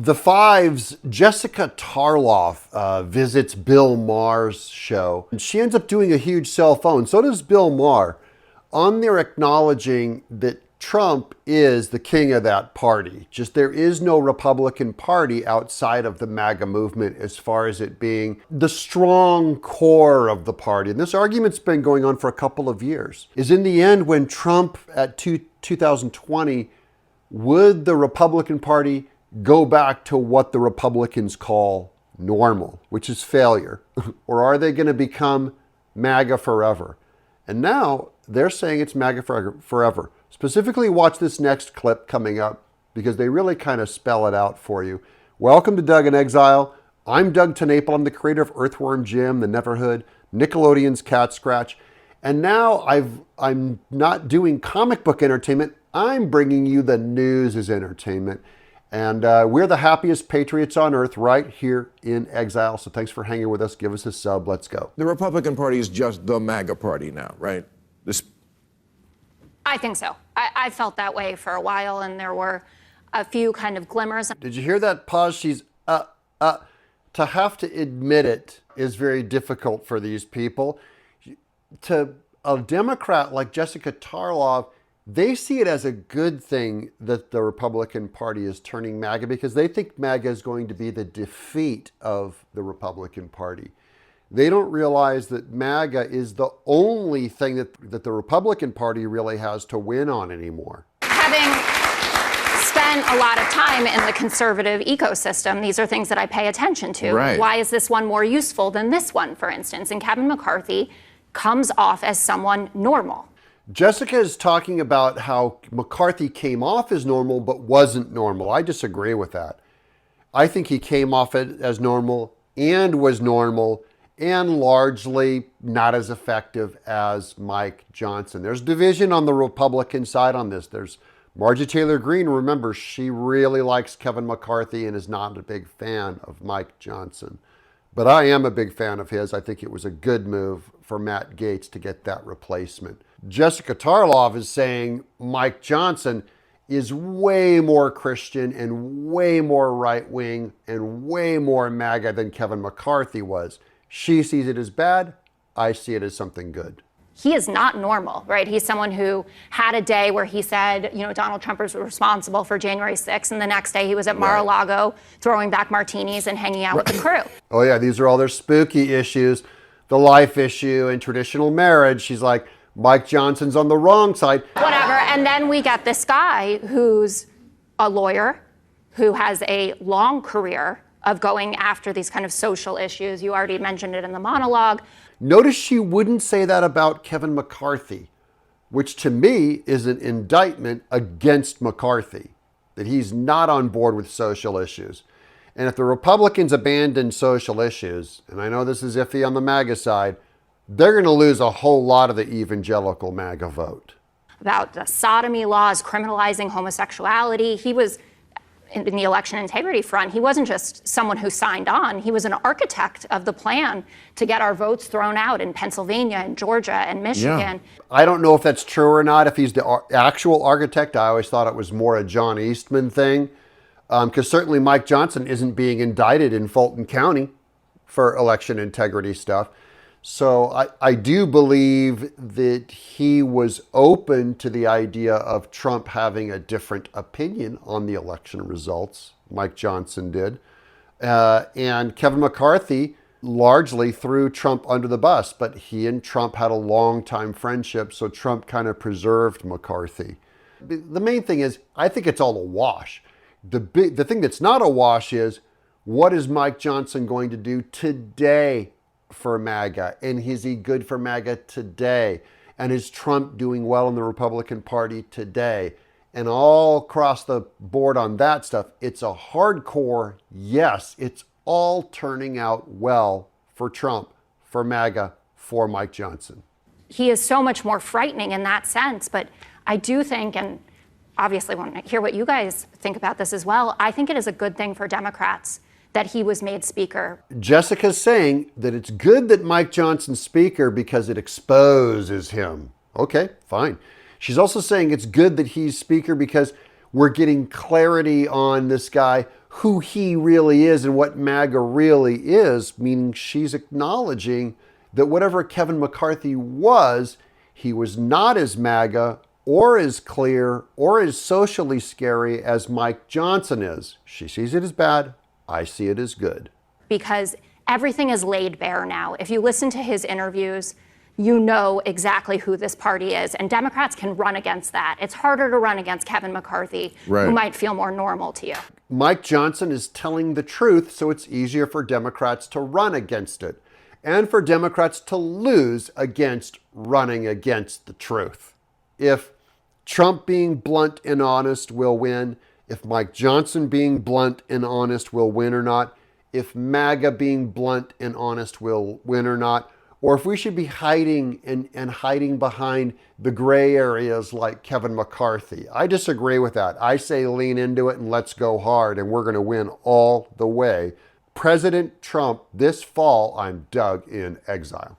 The Five's Jessica Tarlov visits Bill Maher's show. And she ends up doing a huge cell phone. So does Bill Maher. On there acknowledging that Trump is the king of that party. Just there is no Republican Party outside of the MAGA movement as far as it being the strong core of the party. And this argument's been going on for a couple of years. Is in the end, when Trump at 2020, would the Republican Party go back to what the Republicans call normal, which is failure? Or are they going to become MAGA forever? And now they're saying it's MAGA forever. Specifically, watch this next clip coming up because they really kind of spell it out for you. Welcome to Doug in Exile. I'm Doug TenNapel. I'm the creator of Earthworm Jim, The Neverhood, Nickelodeon's Cat Scratch. And now I'm not doing comic book entertainment. I'm bringing you the news as entertainment. And we're the happiest patriots on earth right here in Exile. So thanks for hanging with us. Give us a sub. Let's go. The Republican Party is just the MAGA Party now, right? I think so. I felt that way for a while, and there were a few kind of glimmers. Did you hear that pause? She's, To have to admit it is very difficult for these people. To a Democrat like Jessica Tarlov, they see it as a good thing that the Republican Party is turning MAGA because they think MAGA is going to be the defeat of the Republican Party. They don't realize that MAGA is the only thing that the Republican Party really has to win on anymore. Having spent a lot of time in the conservative ecosystem, these are things that I pay attention to. Right. Why is this one more useful than this one, for instance? And Kevin McCarthy comes off as someone normal. Jessica is talking about how McCarthy came off as normal but wasn't normal. I disagree with that. I think he came off as normal and was normal and largely not as effective as Mike Johnson. There's division on the Republican side on this. There's Marjorie Taylor Greene. Remember, she really likes Kevin McCarthy and is not a big fan of Mike Johnson. But I am a big fan of his. I think it was a good move for Matt Gaetz to get that replacement. Jessica Tarlov is saying Mike Johnson is way more Christian and way more right-wing and way more MAGA than Kevin McCarthy was. She sees it as bad. I see it as something good. He is not normal, right? He's someone who had a day where he said, Donald Trump was responsible for January 6th, and the next day he was at Mar-a-Lago throwing back martinis and hanging out with the crew. Oh yeah, these are all their spooky issues, the life issue and traditional marriage. She's like, Mike Johnson's on the wrong side. Whatever, and then we get this guy who's a lawyer, who has a long career of going after these kind of social issues. You already mentioned it in the monologue. Notice she wouldn't say that about Kevin McCarthy, which to me is an indictment against McCarthy, that he's not on board with social issues. And if the Republicans abandon social issues, and I know this is iffy on the MAGA side, they're going to lose a whole lot of the evangelical MAGA vote. About the sodomy laws, criminalizing homosexuality. He was, in the election integrity front, he wasn't just someone who signed on. He was an architect of the plan to get our votes thrown out in Pennsylvania and Georgia and Michigan. Yeah. I don't know if that's true or not, if he's the actual architect. I always thought it was more a John Eastman thing, because certainly Mike Johnson isn't being indicted in Fulton County for election integrity stuff. So I do believe that he was open to the idea of Trump having a different opinion on the election results. Mike Johnson did. And Kevin McCarthy largely threw Trump under the bus, but he and Trump had a long-time friendship, so Trump kind of preserved McCarthy. The main thing is, I think it's all a wash. The thing that's not a wash is, what is Mike Johnson going to do today for MAGA? And is he good for MAGA today? And is Trump doing well in the Republican Party today? And all across the board on that stuff, it's a hardcore yes. It's all turning out well for Trump, for MAGA, for Mike Johnson. He is so much more frightening in that sense, but I do think, and obviously want to hear what you guys think about this as well, I think it is a good thing for Democrats that he was made speaker. Jessica's saying that it's good that Mike Johnson's speaker because it exposes him. Okay, fine. She's also saying it's good that he's speaker because we're getting clarity on this guy who he really is and what MAGA really is, meaning she's acknowledging that whatever Kevin McCarthy was, he was not as MAGA or as clear or as socially scary as Mike Johnson is. She sees it as bad. I see it as good. Because everything is laid bare now. If you listen to his interviews, you know exactly who this party is. And Democrats can run against that. It's harder to run against Kevin McCarthy, who might feel more normal to you. Mike Johnson is telling the truth, so it's easier for Democrats to run against it and for Democrats to lose against running against the truth. If Trump being blunt and honest will win, if Mike Johnson being blunt and honest will win or not, if MAGA being blunt and honest will win or not, or if we should be hiding and hiding behind the gray areas like Kevin McCarthy. I disagree with that. I say lean into it and let's go hard, and we're going to win all the way. President Trump, this fall, I'm dug in exile.